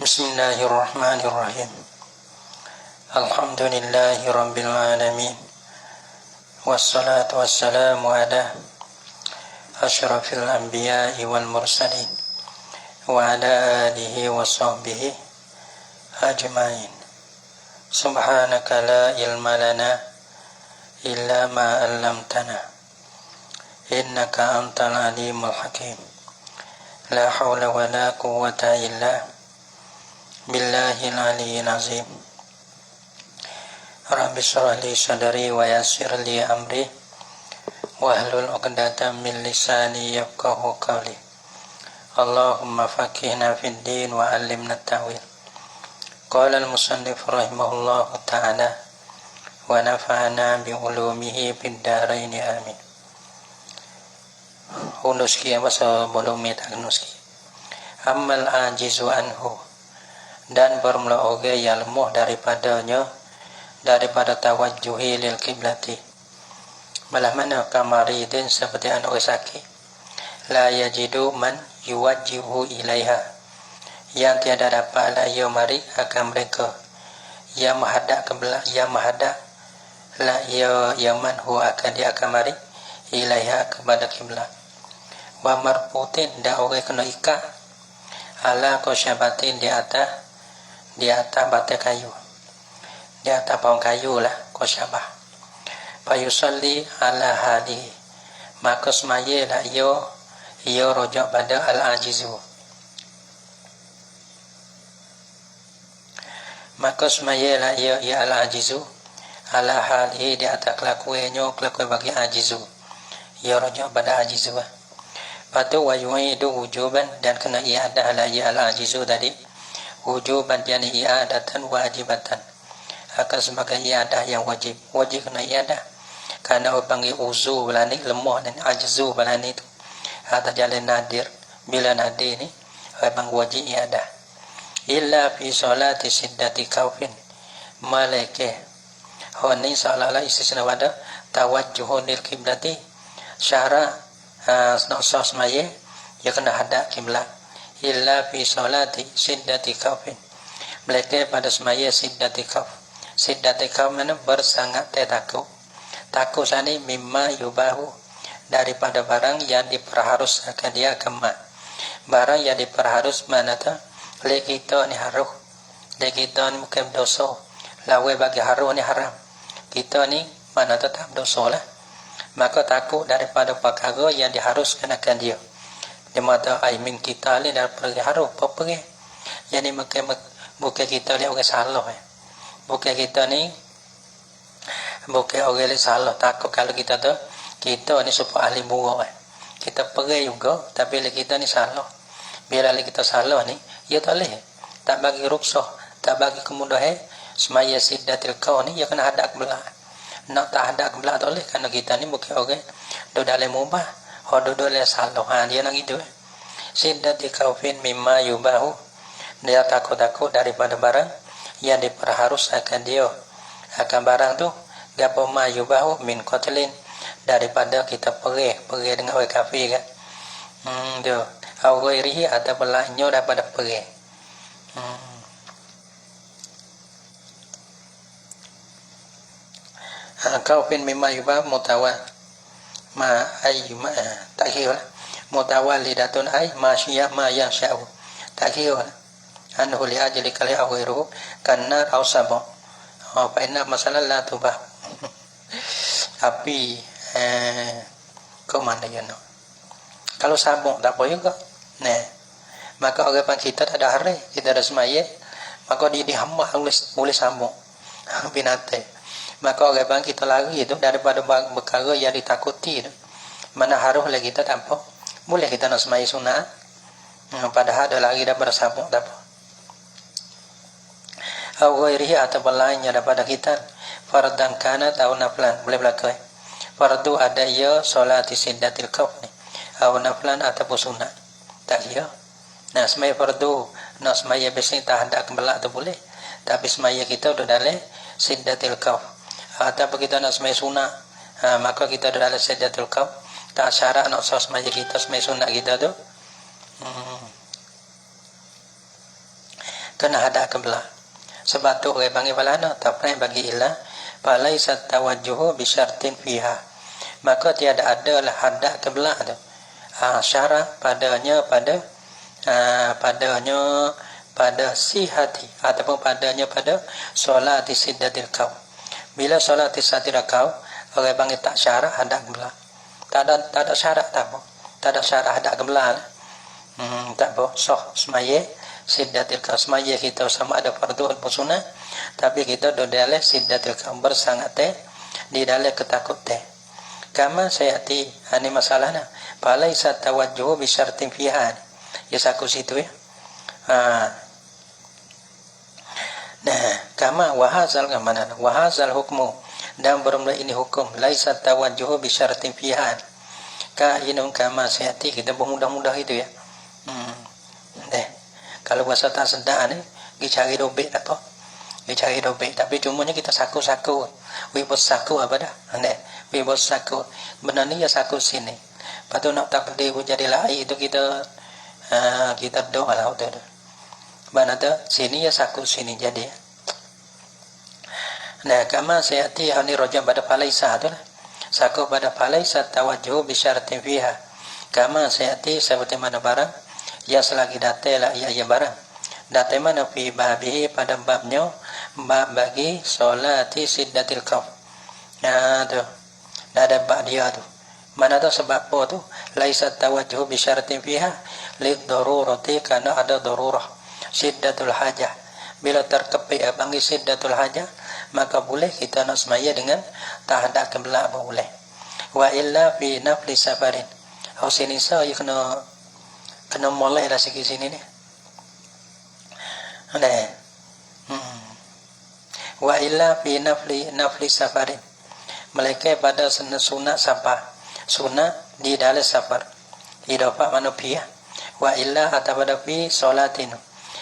Bismillahirrahmanirrahim. Alhamdulillahi rabbil alamin. Wassalatu wassalamu ala asyrafil anbiya'i wal mursalin wa ala alihi wa sahbihi ajma'in. Subhanaka la ilma lana illa ma 'allamtana innaka antal alimul hakim. La haula wa la quwwata illa billahil aliyyil azim. Rabbi shrah li sadri wa yassir li amri wahlul 'uqdatam min lisani yafqahu qawli. Allahumma faqihna fid din wa 'allimna at-ta'wil. Qala al-musannif rahimahullahu ta'ala wa nafa'ana bi ulumihi fid dharain amin. Unuski bahasa bolong metagnuski. Ammal ajizu anhu, dan bermula oge yang lemah daripadanya, daripada tawajjuhi lil kiblati. Malah mana kamaridin seperti anak sakit, la yajidu man yuwajjihu ilaiha, yang tiada dapat la ia mari akan mereka, yang menghadap kiblat, yang menghadap la ia yaman huwa akan dia akan mari ilaiha kepada kiblat. Wa marputin dak orang kena ikat ala qasyabatin di atas batu kayu, di atas pohon kayu lah qasyabah. Fayusalli ala hadi, maka semaya lah ia rojak pada al-ajizu, maka semaya lah ia al-ajizu ala hadi, di atas kelakuannya, kelakuan bagi ajizu, ia rojak pada ajizu. Patu wa yu'idu wujuban, dan kena iadah la ia al-ajizu tadi wujuban, yani i'adatan wajibatan, akan sebagai iadah yang wajib kena iadah, karena orang panggil uzu belani lemah dan ajzu belani itu atau jalan nadir. Bila nadir ni orang wajib iadah. Illa fi salati siddati kaufin, malaike honi salala istisna wada tawajjuhun lil kiblati, syara nasas maye ya kena hadap kiblat. Illa fi salati siddati kaufin, mereka pada semaya siddati kauf. Siddati kauf mana bersangat takut. Takut sani mimma yubahu, daripada barang yang diperharus akan dia kemat. Barang yang diperharus mana tu le kita ni haruh, le kita ni bukan dosa, lawe bagi haruh ni haram. Kita ni mana tetap dosa lah. Maka takut daripada perkara yang diharuskan akan dia. Dia mata aimin kita ni dah pergi haruh pergi. Jadi bukan kita ni orang salah. Bukan kita ni bukan orang salah. Takut kalau kita tu kita ni supaya ahli buruk. Kita pergi juga, tapi kita ni salah. Bila kita salah ni, ia tak boleh. Tak bagi ruksah, tak bagi kemudahan. Semaya siddatil kau ni, ia kena hadap kebelah. Nak tak hadap kebelah tak boleh, kerana kita ni bukan orang duduk dalam mubah, duduk dalam salah. Dia nak gitu. Siddati kaufin mimma yubahu, dia takut-takut daripada barang yang diperharus akan dia. Akan barang tu gapo ma yubahu min qatlin, daripada kita pergi dengan orang kafir kan. Tu au ghairihi, atau belahnya daripada pergi. Kaufin mimma yubahu mutawal ma ayyuma takhir mutawallidatun ay masyiyah ma yasha'u takhir anhu li ajli kali awiru karena ausabo apa inna masalah la tubah api komanda ya no. Kalau sabuk tak apa juga nah, maka orang pang kita tak ada hari, kita ada semaya, maka dia dihamba boleh sabuk binatang. Maka orang pang kita lari itu daripada perkara yang ditakuti itu. Mana haruh lagi kita tak apa, boleh kita nak semaya sunat, padahal ada lagi daripada sabuk tak apa. Au ghairihi, atau lainnya daripada kita, fardan kana atau naflan, boleh berlaku. Fardu ada ya solati siddatil kauf ni, au naflan atau sunat tak ya. Nah semaya fardu, nak semaya biasanya tak ada kembali tu boleh, tapi semaya kita udah dalam siddatil kauf. Atau kita nak semaya sunat, maka kita udah dalam siddatil kauf, tak syarat nak semaya kita semaya sunat kita tu kena hadap kiblat. Sebab tu orang panggil balana tak pernah bagi ilah falaisat tawajjuhu bisyartin fiha. Maka tiada adalah hadap kiblat tu. Syarat padanya pada sihati ataupun padanya pada solat siddatil qaum. Bila solat siddatil qaum orang panggil tak syarat hadap kiblat. Tak ada syarat tak apa. Tak ada syarat hadap kiblat. Tak apa sah semaya siddatil qaum. Semaya kita sama ada fardu atau sunnah, tapi kita do dalam siddatil qaum bersangat di dalam ketakut kama sayati ini masalahnya falaisa tawajjuhu bi syartin fiha. Ya saku situ ya. Nah, kama wahazal hukmu dan bermula ini hukum laisa tawajjuhu bi syartin fiha. Kainun kama sayati kita bermudah-mudah itu ya. Kalau bahasa tak sedar ni, kita cari dobek atau kita cari dobek, tapi cumanya kita saku-saku, wibos saku apa dah, wibos saku, benar ni ya saku sini. Patut nak tak pedih jadi lai itu kita doa lah tu. Mana tu sini ya saku sini jadi. Nah, kama sayati hani rojam pada falaisa tu lah. Saku pada falaisa tawajjuh bi syartin fiha. Kama sayati seperti mana barang ya selagi datela ya barang date mana fi babihi pada babnya bab bagi solati siddatil qaum. Nah tu ada bab dia tu mana tu sebab apa tu laisa tawajjuh bi syartin fiha lid darurati karena ada darurah siddatul hajah. Bila terkepit panggil siddatul hajah maka boleh kita nak semaya dengan tahaddak kiblat boleh. Wa illa fi nafli safarin. Sini saya kena mulai dah sikit sini ni. Wa illa fi nafli safarin. Mereka pada sunat safar. Sunat di dalam safar. Idafah manusia. Wa illa atau pada fi solatin.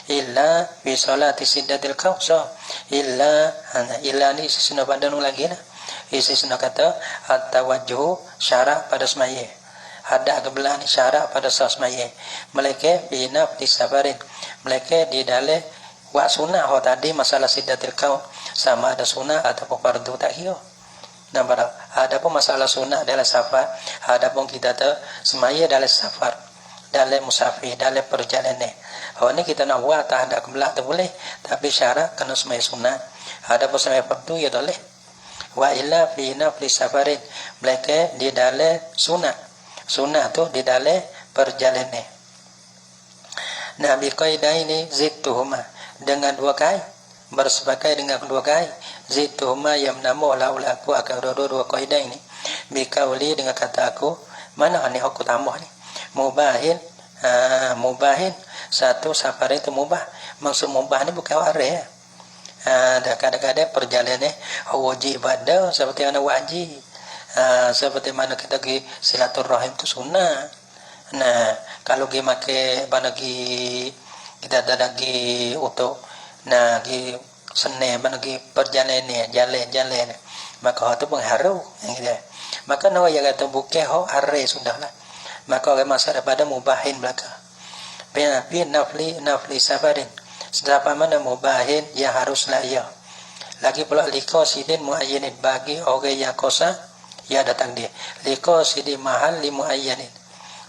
Illa fi solati siddatil qaum. Illa ni isi sunat pada nu lagi lah. Isi sunat kata at-tawajjuh syarat pada semaya. Hadap kiblat ni syarat pada semaya. Mereka bina di safarin. Mereka di dalam wak sunnah tadi masalah siddatil qaum sama ada sunnah ataupun fardu tak kira. Nampak tak? Ada pun masalah sunnah dalam safar, ada pun kita tu semaya dalam safar, dalam musafir, dalam perjalanan. Ni kita nak buat hadap kiblat tu boleh, tapi syarat kena semaya sunnah. Ada pun semaya fardu ya boleh. Wa illa fi nafli safarin. Mereka di dalam sunnah. Sunnah tu di dalam perjalanan. Nabi kaidah ini zittuhuma dengan dua kai bersepakai dengan dua kai zittuhuma yang nama laulaku akan dua kaidah ini bikauli dengan kata aku mana ni aku tambah ni mubahin satu safar itu mubah. Maksud mubah ni bukan waris. Ada kadang-kadang perjalanan wajib pada seperti mana wajib. Seperti mana kita pergi silaturahim itu sunnah. Nah, kalau pergi makan banagi kita ada lagi untuk nah pergi senang banagi perjalanan jalan maka itu pengharu gitu. Maka no yang kata bukan hari sudahlah. Maka orang masa daripada mubahin belaka. Bi nafli safarin. Siapa mana mubahin ya haruslah ya. Lagi pula liqasidin muayyanin bagi orang yang kosa ya datang dia. Liqasidi mahal li muayyanin.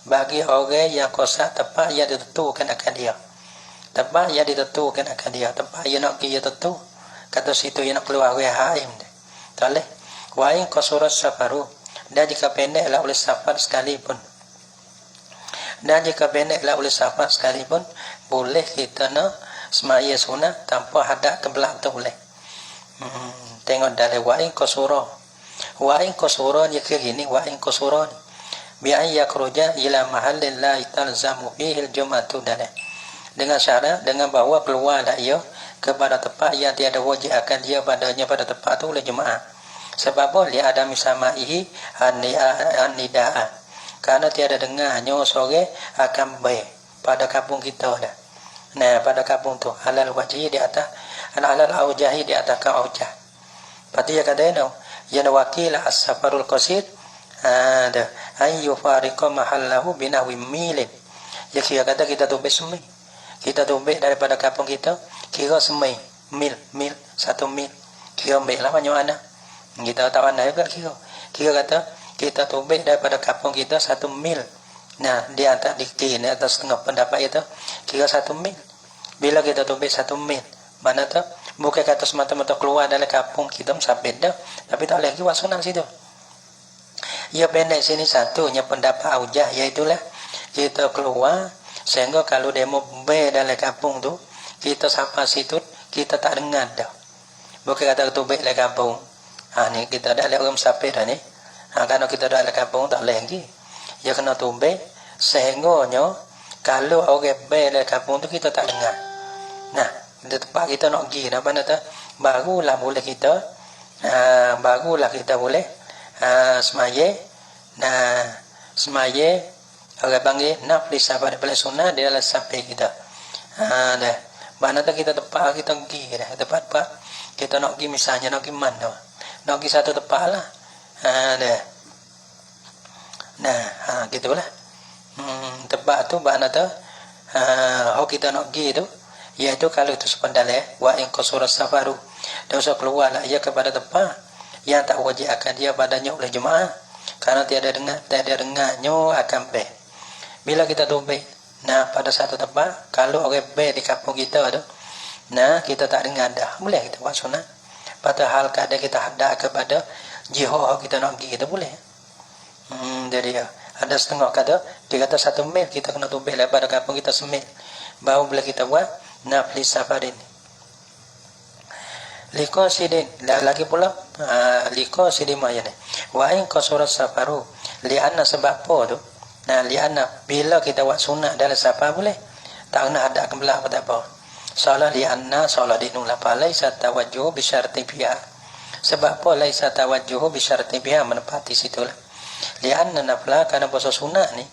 Bagi orang yang kosa tempat yang ditentukan akan dia. Tempat yang ditentukan akan dia. Tempat yang nak dia tentu. Kata situ yang nak keluar wa haim. Boleh. Wa in qasura safaru. Dan jika pendeklah oleh safar sekalipun. Boleh kita nak semaya sunnah tanpa hadap kiblat tu boleh. Tengok dalam wa in qasura. Wa in qasura ni kira gini wa in qasura bi an yakhruja ila mahallin la talzamu fihi al-jum'atu dalam. Dengan syarat dengan bahawa keluar dah ia kepada tempat yang tiada wajib akan dia padanya pada tempat tu oleh jemaah. Sebab boleh ada misama'ihi an-nida'a. Karena tiada dengarnya sore akan baik pada kampung kita dah. Nah, pada kampung tu halal wajib di atas halal aujahi di atas ka aujah. Pati ya kata no ya wakil as-safarul qasid ada ay yufariqa mahallahu binahwi milin. Ya kira kata kita tu besmi. Kita tu daripada kampung kita kira semai mil 1 mil, kira ambil lah banyak mana. Kita tak pandai juga kira kata kita tubik daripada kampung kita 1 mil. Nah, di atas setengah pendapat itu kira 1 mil. Bila kita tubik 1 mil, mana tu bukan kata semata-mata keluar dari kampung kita sampai dah, tapi tak lagi wasuna situ. Ya pendek sini satunya pendapat aujah, iaitulah kita keluar sehingga kalau demo dari kampung tu kita sampai situ kita tak dengar dah. Bukan kata tubik dari kampung. Ni kita dah lihat orang sampai dah ni. Kalau kita dah dari kampung tak lagi. Ya kena tubik sehingga kalau orang dari kampung tu kita tak dengar. Nah, di tempat kita nak pergi apa nak tak, barulah kita boleh semaya. Nah, semaya orang panggil nafli sabar daripada sunnah dia adalah sampai kita. Dah. Mana tu kita tempat kita pergi dah. Tempat kita nak pergi misalnya nak pergi mana? Nak pergi satu tempat lah. Dah. Nah, gitulah. Tempat tu mana tu kita nak pergi tu, iaitu kalau itu sepandal wa in qasura safaru, dia usah keluarlah ia kepada tempat yang tak wajib akan dia padanya oleh jemaah, karena tiada dengarnya akan be. Bila kita tubik, nah pada satu tempat kalau orang be di kampung kita tu, nah kita tak dengar dah, boleh kita buat sunat. Padahal kadang kita hadap kepada jihad kita nak pergi, kita boleh. Jadi ada setengah kata, dia kata 1 mil kita kena tubik daripada kampung kita 1 mil, baru boleh kita buat nafli safarin. Liko sidin lagi pula liko sidin maya ni. Wa in qasura safaru li'anna sebab apa tu? Nah, li'anna bila kita buat sunat dalam safar boleh. Tak kena ada kebelah apa tak apa. Soalnya li'anna soalnya dinula laisa tawajjuh bi syarti biha. Sebab apa laisa tawajjuh bi syarti biha menepati situlah. Li'anna nafla karena puasa sunat ni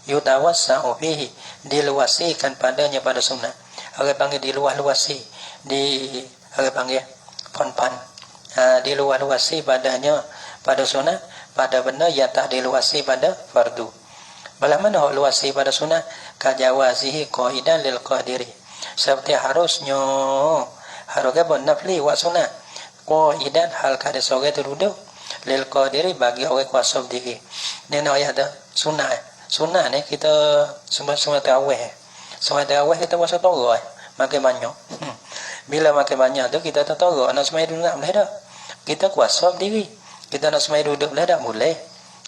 yutawassa'u fihi diluasikan padanya pada sunat. Orang panggil diluas-luasi, orang panggil pan-pan. Diluas-luasi padanya pada sunat, pada benda yang tak diluasi pada fardu. Belah mana luasi pada sunat? Kajawazihi qaidan lil qadiri. Seperti harusnya nafli wa sunat. Qaidan hal kada sogai teruduk lil qadiri bagi orang kuasa berdiri. Ni nak ayat dah sunat ni kita semua tarawih. Semua tarawih kita puasa torah makan banyak. Bila makan banyak tu kita tak torah nak semai duduk boleh dah. Kita kuasa berdiri. Kita nak semai duduk boleh dah boleh.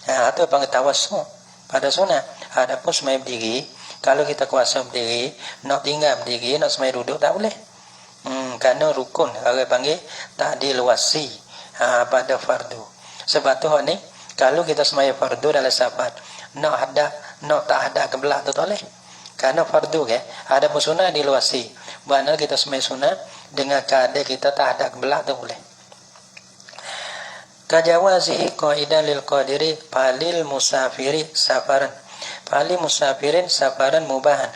Atau panggil tawassul pada sunat. Adapun semai berdiri, kalau kita kuasa berdiri, nak tinggal berdiri, nak semai duduk tak boleh. Kerana rukun orang panggil tak diluasi pada fardu. Sebab tu ni kalau kita semaya fardu dalam sahabat, nak tak ada kebelah tu tak boleh. Kerana fardu ada pun sunat diluasi. Mana kita semaya sunat dengan keadaan kita tak ada kebelah tu boleh. Kajawazihi qaidan lil qadiri palil musafiri safaran. Palil musafirin safaran mubahan.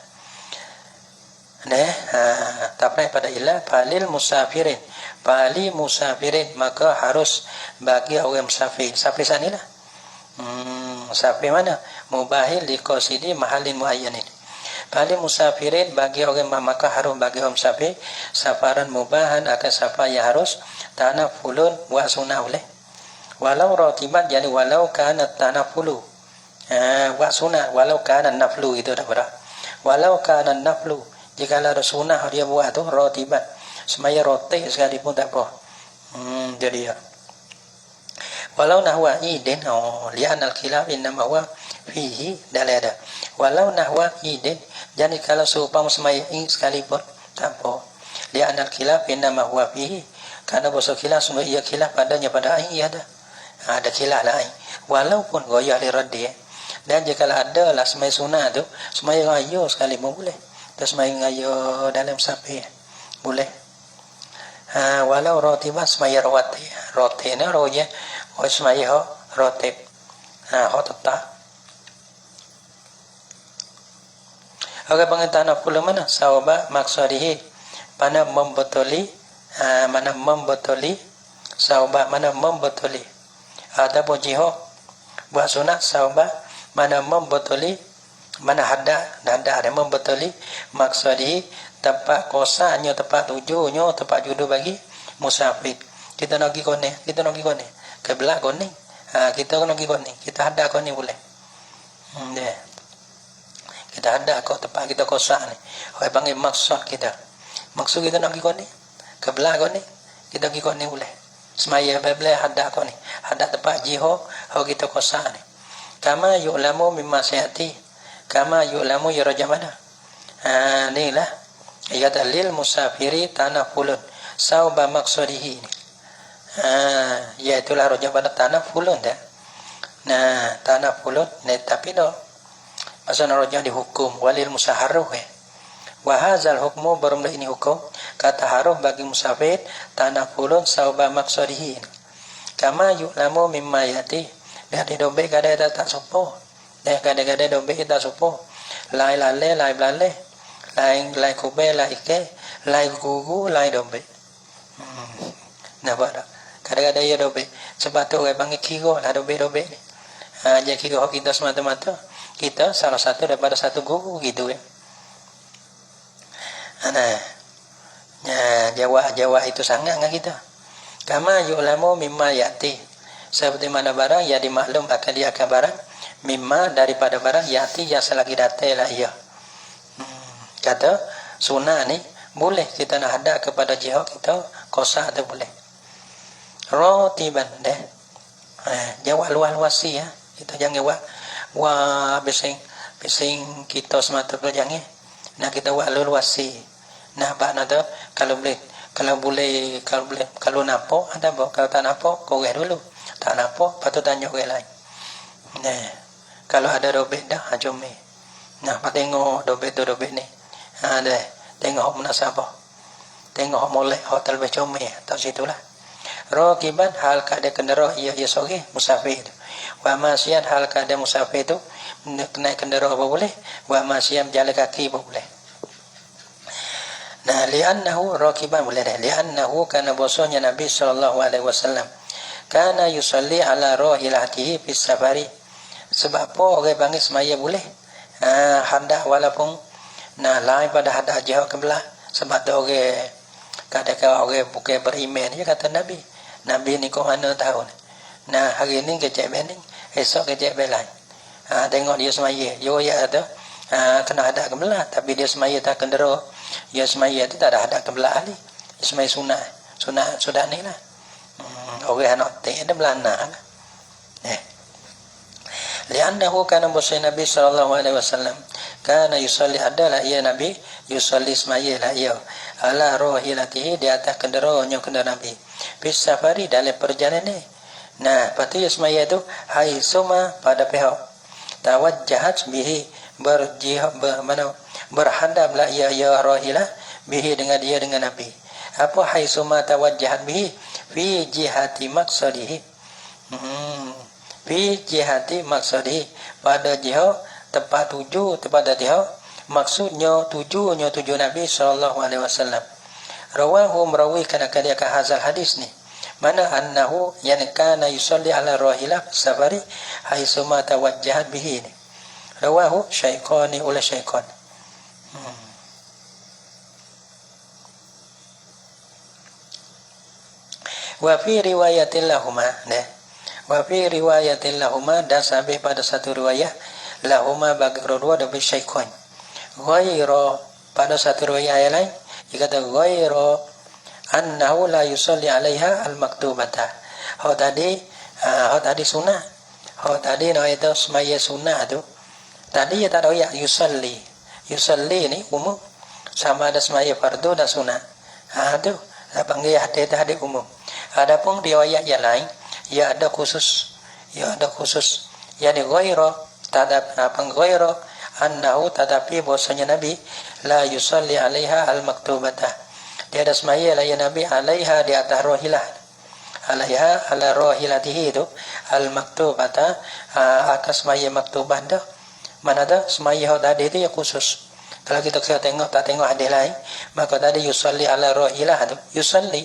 Tak pernah pada ilah palil musafirin. Pali musafirin maka harus bagi orang musafir. Musafir sanilah. Musafir mana? Mubahil liqasidi mahalin muayyanin. Pali musafirin bagi orang maka harus bagi orang musafir safaran mubahan akan safar yang harus tanafulun wa sunnah boleh. Walau ratiban jadi walau kana tanafulu wa sunnah walau kana naflu itu dah berah. Walau kana naflu jika ada sunnah dia buat tu ratiban semaya roti sekalipun tak apa. Jadi ya. Walau nahwa idin li'an al-khilaf innama huwa fihi dalada. Walau nahwa idin jadi kalau seumpama semaya sekalipun tak apa. Li'an al-khilaf innama huwa fihi karena bahasa khilaf semua ia khilaf padanya pada ain ada. Ada khilaf lain. Walaupun goyah li raddi dan jika ada lah semaya sunat tu semaya ngayo sekali pun boleh. Dan semaya ngayo dalam sapi boleh. Walau rotibah semaya roti ni roja semaya rotib tetap. Okey pengertian apa mana sawaba maksudih mana membetuli sawaba mana membetuli ada pun jihad buat sunat sawaba mana membetuli Mana hadda ada membetuli maksudi tempat kosannya, tempat tujuannya, tempat judu bagi musafir. Kita nak pergi kone, ke belah kone. Kita nak pergi kone, kita hadda kone boleh. Deh. Kita hadda kau tempat kita kosan ni. Orang panggil maksud kita. Maksud kita nak pergi kone, ke belah kone, kita pergi kone boleh. Semaya belah hadda kone, hadda tempat jiho, kita kosan ni. Kama yu'lamu mimma sayati. Kama yu'lamu ya raja mana? Ni lah. Ia kata lil musafiri tanafulun sauba maqsadihi. Ya itulah raja mana tanafulun dah. Nah, tanafulun ni tapi no. Pasal raja dihukum walil musaharruh. Wa hadzal hukmu barum ini hukum kata haruh bagi musafir tanafulun sauba maqsadihi. Kama yu'lamu mimma yati. Dia di dombe kada tak sopo. Dia kada dombe kita sopo. Lai lale, lai blale. Lai kube, lai ike, lai gugu, lai dombe. Nampak tak? Kada ya dombe. Sebab tu orang panggil kiro lah dombe ni. Jadi kiro kita semata-mata. Kita salah satu daripada satu gugu gitu ya. Nah, Jawa itu sangat dengan kita. Kama yu'lamu mimma yati. Seperti mana barang yang dimaklum akan dia akan barang mimma daripada barang yati yang selagi datang lah ia. Kata sunnah ni boleh kita nak hadap kepada jihad kita kosa tu boleh. Rotiban deh. Jawab luas-luasi ya. Kita jangan wah bising kita semata tu jangan. Nah kita buat luasi. Nah bak nak tu kalau boleh kalau nampak ada apa kalau tak nampak kau dulu. Tak nampak, patut tanya orang lain. Nah, kalau ada dobet dah, jom ni. Nah, tengok dobet tu dobet ni. Deh, tengok hok munasabah. Tengok hok molek, hok talbih comel. Tak situlah. Rakiban hal kada kendaraan ia sore musafir. Wa masyian hal kada musafir tu naik kendaraan apa boleh? Wa masyian jalan kaki apa boleh? Nah, li'annahu rakiban boleh dah. Li'annahu kana bosnya Nabi sallallahu alaihi wasallam kana yusalli ala rahilatihi fis safari. Sebab apa orang panggil semaya boleh hadap walaupun lain pada hadap jauh ke belah. Sebab tu orang kadang-kadang orang bukan beriman je kata Nabi ni kau mana tahu ni. Nah hari ni kecek bening, esok kecek belai. Tengok dia semaya yo ya tu kena hadap ke belah tapi dia semaya tak kendera. Dia semaya tu tak ada hadap ke belah ni. Semaya sunat sudah ni lah. Orang nak tengok dia belana. Liannahu kana musa Nabi sallallahu alaihi wasallam kana yusalli adalah ia Nabi yusalli semaya lah ia ala rahilatihi di atas kendaraannya kendaraan Nabi bis safari dalam perjalanan. Nah, patu semaya itu haitsuma pada pihak tawajjahat bihi berhadaplah ia rahilah bihi dengan dia dengan Nabi. Apa haitsuma tawajjahat bihi fi jihati maksadihi. Fi jihati maksadihi pada jihad tempat tuju kepada dia maksudnya tuju Nabi sallallahu alaihi wasallam. Rawahu merawikan dia ke hazal hadis ni. Mana annahu yani kana yusalli ala rahilah safari haitsuma tawajjahat bihi. Rawahu syaikhani oleh syaikhan. Wa fi riwayatil lahuma wa fi riwayatil lahuma dan sampai pada satu riwayat lahuma bagi kedua dari syaikhan ghaira pada satu riwayat yang lain dikata ghaira annahu la yusalli alaiha al-maktubata. Tadi sunnah. Tadi nak itu semaya sunnah tu. Tadi ya tak ada ya yusalli. Yusalli ni umum sama ada semaya fardu dan sunnah. Tu panggil hadis umum. Adapun riwayat yang lain ya ada khusus. Yani ghaira ghaira annahu tetapi bahasanya Nabi la yusalli alaiha al-maktubata. Dia ada semaya lah ya Nabi alaiha di atas rahilah. Alaiha ala rahilatihi itu al-maktubata atas semaya maktubah dah. Mana dah semaya tadi itu ya khusus. Kalau kita tak tengok hadis lain, maka tadi yusalli ala rahilah itu yusalli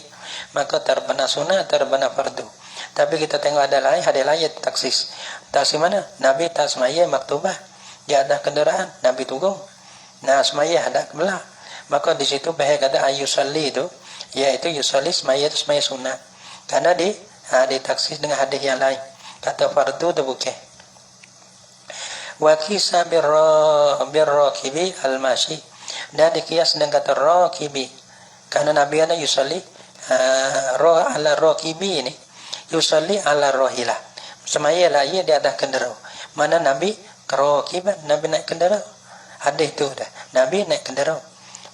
maka terbena sunnah terbena fardu. Tapi kita tengok ada lain hadis lain taksis. Taksis mana? Nabi tak semaya maktubah. di atas kenderaan, Nabi turun. Nah, semaya hadap kiblat. Maka di situ bahaya kata ayusalli itu, yaitu yusalli semaya itu semaya sunat. Karena ditaksis dengan hadis yang lain. Kata fardu itu bukan. Wa qisa birrakibi al-mashi. Dan dikias dengan kata rakibi. Karena Nabi ana yusalli ala rakibi ini. Yusalli ala rohilah. Semaya lah ia di atas kenderaan. Mana Nabi kerokiban, Nabi naik kenderaan. Hadis itu dah. Nabi naik kenderaan.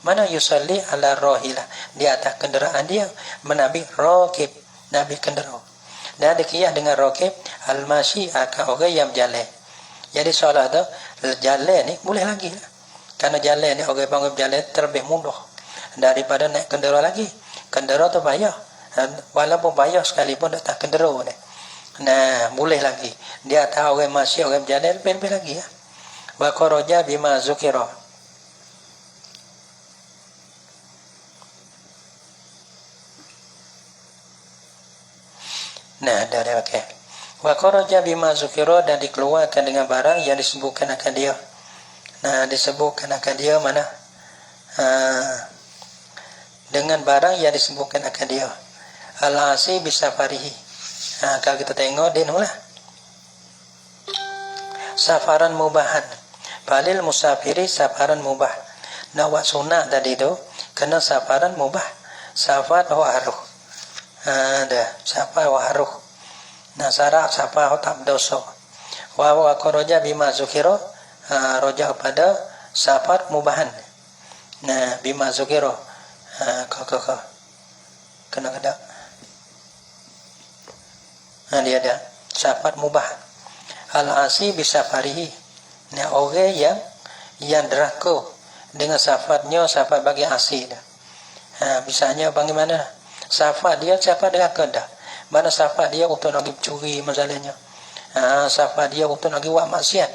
Mana yusalli ala rohilah, di atas kenderaan dia. Nabi rokib, Nabi kenderaan. Dan dikiyah dengan rokib al-mashi akan orang yang berjalan. Jadi soalan tu jalan ni boleh lagi lah. Karena jalan ni orang bangun jalan terlebih mudah daripada naik kenderaan lagi. Kenderaan tu payah. Walaupun payah sekalipun atas kenderaan ni. Nah, boleh lagi. Dia tahu orang masih orang berjalan lebih lagi ya. Wa kharaja bima zukira. Nah, dari okey. Wa kharaja bima zukira, dan dikeluarkan dengan barang yang disebutkan akan dia. Nah, disebutkan akan dia mana? Dengan barang yang disebutkan akan dia. Al-asi bisafarihi. Kalau kita tengok dia nulah. Safaran mubahan. Balil musafiri safaran mubah. Nah, wa sunat tadi tu kena safaran mubah. Safar wa haruh. Dah, safar wa haruh. Nah, syarat safar tak berdosa. Wa kharaja bima zukira, roja pada safar mubahan. Nah, bima zukira. Kena ada. Nah, dia ada safar mubah. Al-asi bisafarihi. Nah, orang yang deraka dengan safarnya, safar bagi asi dah. Misalnya bagaimana? Safar dia safar deraka dah. Mana safar dia untuk nak pergi curi masalahnya. Safar dia untuk nak pergi buat maksiat,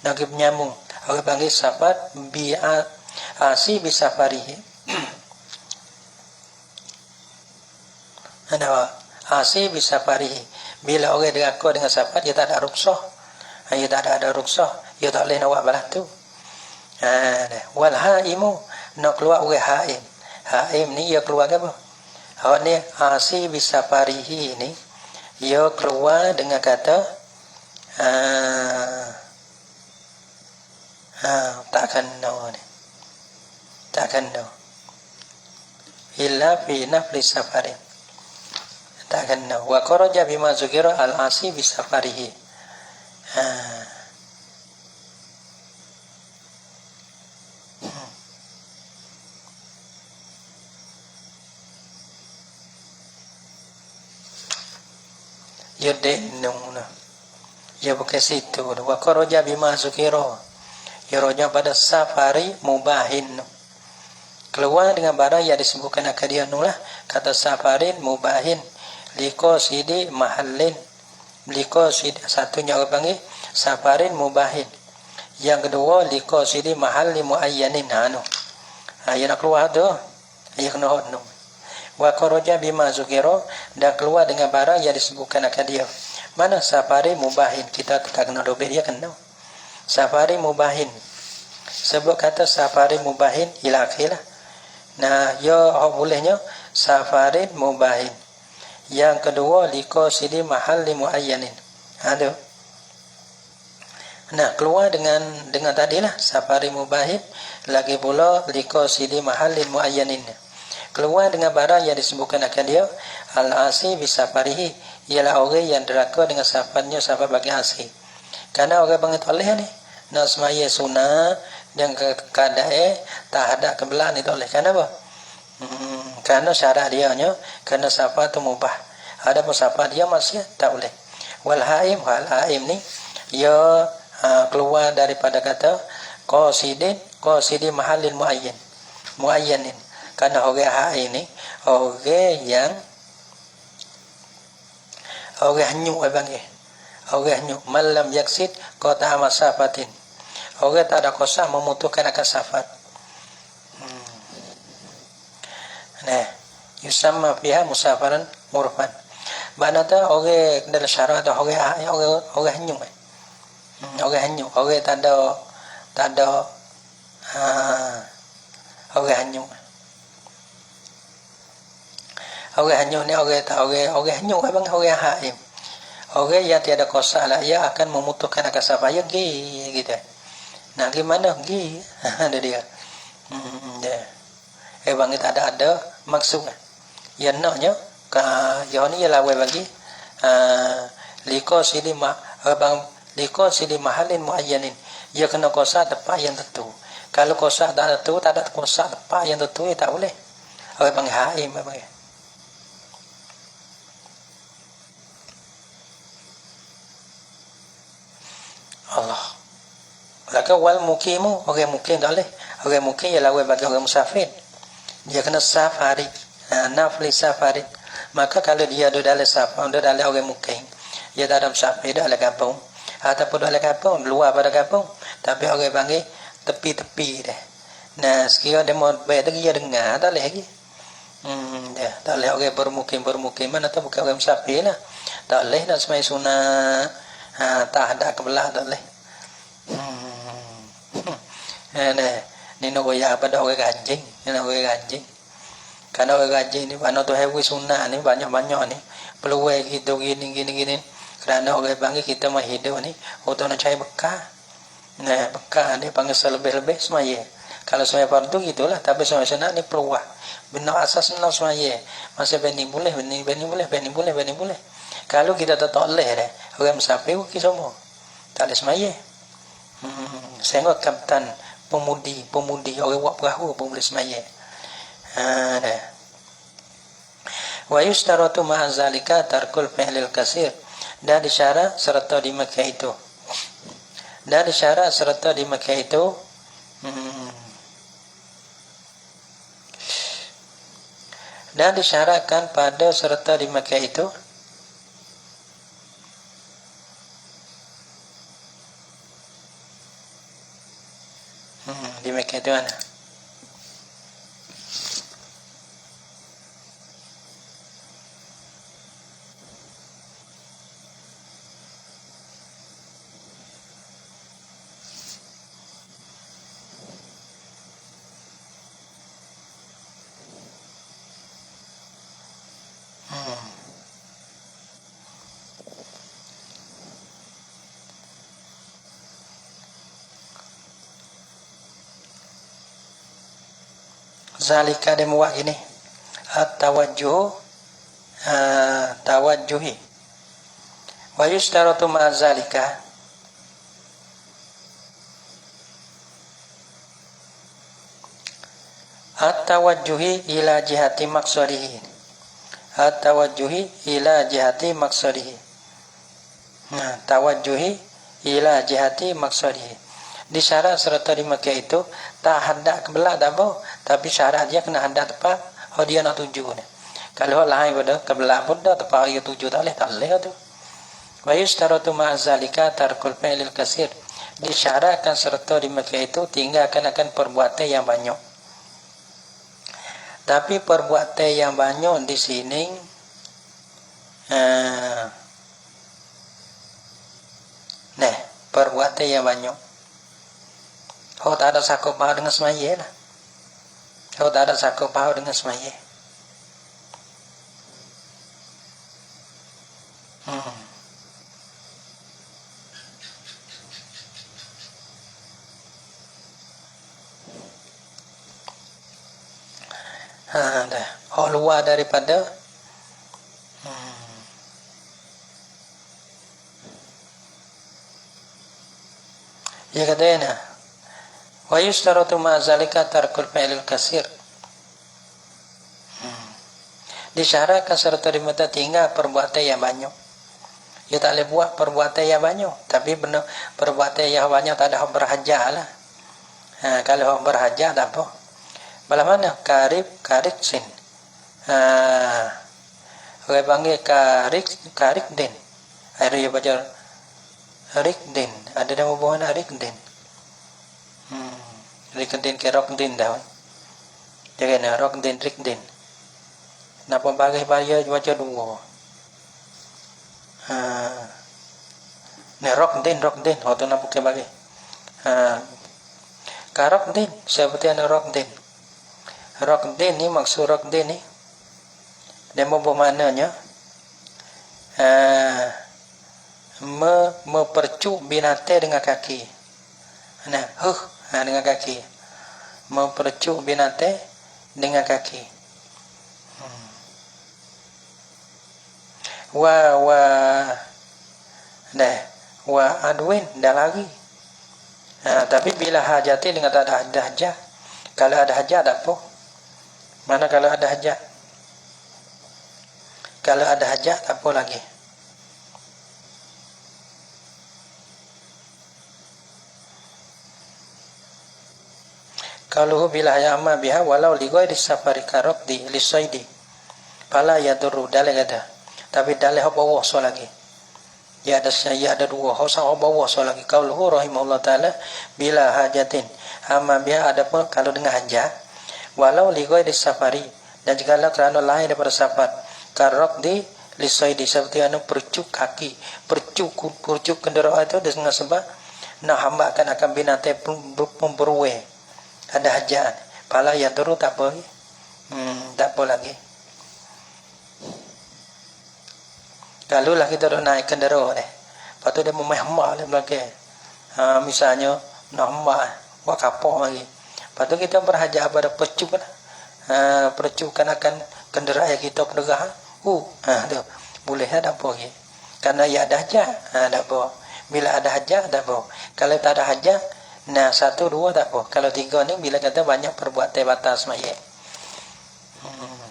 nak pergi menyambung. Orang panggil safar bi asi bisafarihi. Ada asi bisafarihi. Bila orang deraka dengan safar, dia tak ada ruksah. Dia tak ada ruksah. Dia tak boleh nak buat balas tu. Wal haimu, nak keluar orang haim. Haim ni dia keluar ke apa? Awak ni asi bisafarihi ni, dia keluar dengan kata takkan no ni. Takkan no. Illa fi nafli safarin. Takkan no. Wa kharaja bima zukira al-asi bisafarihi. Yudde nungna. Ya bukan situ. Wa kharaja bima zukira. Ya roja pada safari mubahin. Keluar dengan barang yang disebutkan akan dia nulah. Kata safarin mubahin. Liko sidi mahallin. Liko sidi. Satunya orang panggil safarin mubahin. Yang kedua liko sidi mahalli muayyanin. Yang nak keluar tu. Yang kena hodno. Wa kharaja bima zukira, dan keluar dengan barang yang disebutkan akan dia. Mana safari mubahin? Kita tak kena dobel dia kena. Safari mubahin. Sebut kata safari mubahin ila akhirlah. Nah, ya bolehnya safari mubahin. Yang kedua liko sidi mahalli muayyanin. Ada. Nah, keluar dengan tadilah safari mubahin, lagi pula liko sidi mahalli muayyanin. Keluar dengan barang yang disebutkan akan dia. Al-asi bisafarihi, ialah orang yang deraka dengan safarnya, safar bagi asi. Karena orang bangun toleh ni nak semaya sunnah dan keadaan tak ada kebelah ni toleh. Kenapa? Karena syarat dia nya kerana safar tu mubah. Ada pun safar dia masih tak boleh. Wal haim ni ia keluar daripada kata qasidi mahallin muayyanin. Karena orang haim ni orang yang orang hanyut panggil. Orang hanyut malam yaksid qata masafatin. Orang tak ada kuasa memutuskan akan safar. Nah, yusamma fiha musafaran murfan. Mana tu orang dalam syarat tu orang hanyut. Orang hanyut, orang tak ada tak ada orang hanyut. Orang hanyut ni orang hanyut bang, orang haim. Orang yang tiada kosa lah, ia akan memutuskan akan siapa ya gitu. Nah gimana gi? Ada dia. Bang kita ada maksud. Yang naknya yang ni ialah bagi liko silima bang liko silima halin muayyanin. Ia kena kosa tepat yang tentu. Kalau kosa tak tentu, tak ada kosa tepat yang tentu, tak boleh. Orang bang haim bang. Allah. Laka wal mukimu, orang mukim tak boleh. Orang mukim ialah bagi orang musafir. Dia kena safari, nafli safari. Maka kalau dia duduk dalam safar, duduk dalam orang mukim, dia tak ada musafir, duduk dalam kampung, ataupun duduk dalam kampung, luar pada kampung, tapi orang panggil tepi-tepi dah. Nah, sekiranya dia mau bayar dia dengar, tak boleh lagi. Tak boleh orang bermukim mana tu bukan orang musafir lah. Tak boleh nak semai sunat. Tak ada kebelah tak boleh. Ni nak goyak pada orang ganjing, Karena orang ganjing ni mana tu hewi sunnah ni banyak-banyak ni. Peluang kita gini. Kerana orang panggil kita mah hidup ni untuk nak cari bekal. Nah, bekal dia panggil selebih-lebih semaya. Kalau semaya fardu gitulah, tapi semaya sunat ni peluang. Benar asas nak semaya. Masa beni boleh. Kalau kita tak boleh dah, orang musafir kita semua tak ada semaya. Saya ingat kapten pemudi orang buat perahu pun boleh semaya. Dah. Wa yustaratu ma'a zalika tarkul fi'lil kasir. Dan disyarat serta dimakai itu. Dan disyaratkan pada serta dimakai itu dimakai itu mana? Zalika dia muak gini. Tawajjuhi. Wa yustaratu ma'a zalika. At-tawajjuhi ila jihati maqsadihi. Tawajjuhi ila jihati maqsadihi. Disyarat serta dimakai itu tak hadap kebelah tak apa, tapi syarat dia kena hadap tepat dia nak tuju ni. Kalau lain pada kebelah pun dah tepat dia tuju tak boleh tu. Wa yustaratu ma'a zalika tarkul fi'lil kasir. Disyaratkan serta dimakai itu tinggalkan akan perbuatan yang banyak. Tapi perbuatan yang banyak di sini perbuatan yang banyak. Tak ada sakut paha dengan semaya lah. Tak ada sakut paha dengan semaya. Dah. Luar daripada dia katanya wa yustaratu ma zalika tarkul fi'lil kasir. Disyaratkan serta diminta tinggal perbuatan yang banyak. Dia tak boleh buat perbuatan yang banyak, tapi benar perbuatan yang banyak tak ada hak berhajat lah. Kalau hak berhajat tak apa. Bala mana karib sin. Orang panggil karik din. Ada dia baca rikdin. Ada nama buahnya rikdin. Rikdin ke rokdin dah. Jadi nak rokdin rikdin. Napa bagi bayar baca dua. Ni rokdin. Waktu nak pakai bagi. Karokdin, seperti anu rokdin. Rokdin ni maksud rokdin ni dia bermaknanya mempercuk binatang dengan kaki. Nah, dengan kaki. Mempercuk binatang dengan kaki. Wa adwin dah lagi. Tapi bila hajati dengan tak ada hajat. Kalau ada hajat tak apa. Mana kalau ada hajat? Kalau ada hajat tak apa lagi. Kalau bila ya'ma biha walau li ghairi safari karabdi li saidi fala yadurru dalil ada. Tapi dalil bawa so lagi. Ya ada dua hausa bawa so lagi. Qauluhu rahimahullah taala bila hajatin amma biha ada pun kalau dengan hajat walau li ghairi safari dan jikalau kerana lain daripada safar karabdi li saidi seperti anu percuk kaki, percuk kenderaan itu dengan sebab nak hambakan akan binatang pemberuai. Ada hajat, pala yang turun tak apa, tak apa lagi. Kalau lah kita dah naik kenderaan, lepas tu dia memahmak di belakang. Misalnya nak hamba, buat kapal lagi. Lepas tu kita berhajat pada percuk lah, percukan akan kenderaan yang kita penegah. Tu boleh tak apa lagi. Karena ya ada hajat, tak apa. Bila ada hajat tak apa. Kalau tak ada hajat, nah 1, 2 tak apa. Kalau 3 ni bila kata banyak perbuatan batas mayat.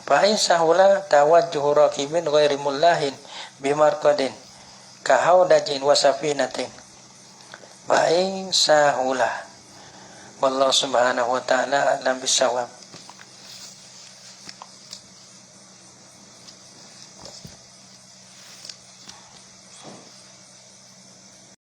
Fa'in sahula tawajjuhu rakibin ghairi mullahin bimarqadin kahaudajin wasafinatin. Fa'in sahula wallahu subhanahu wa ta'ala alam bisawab.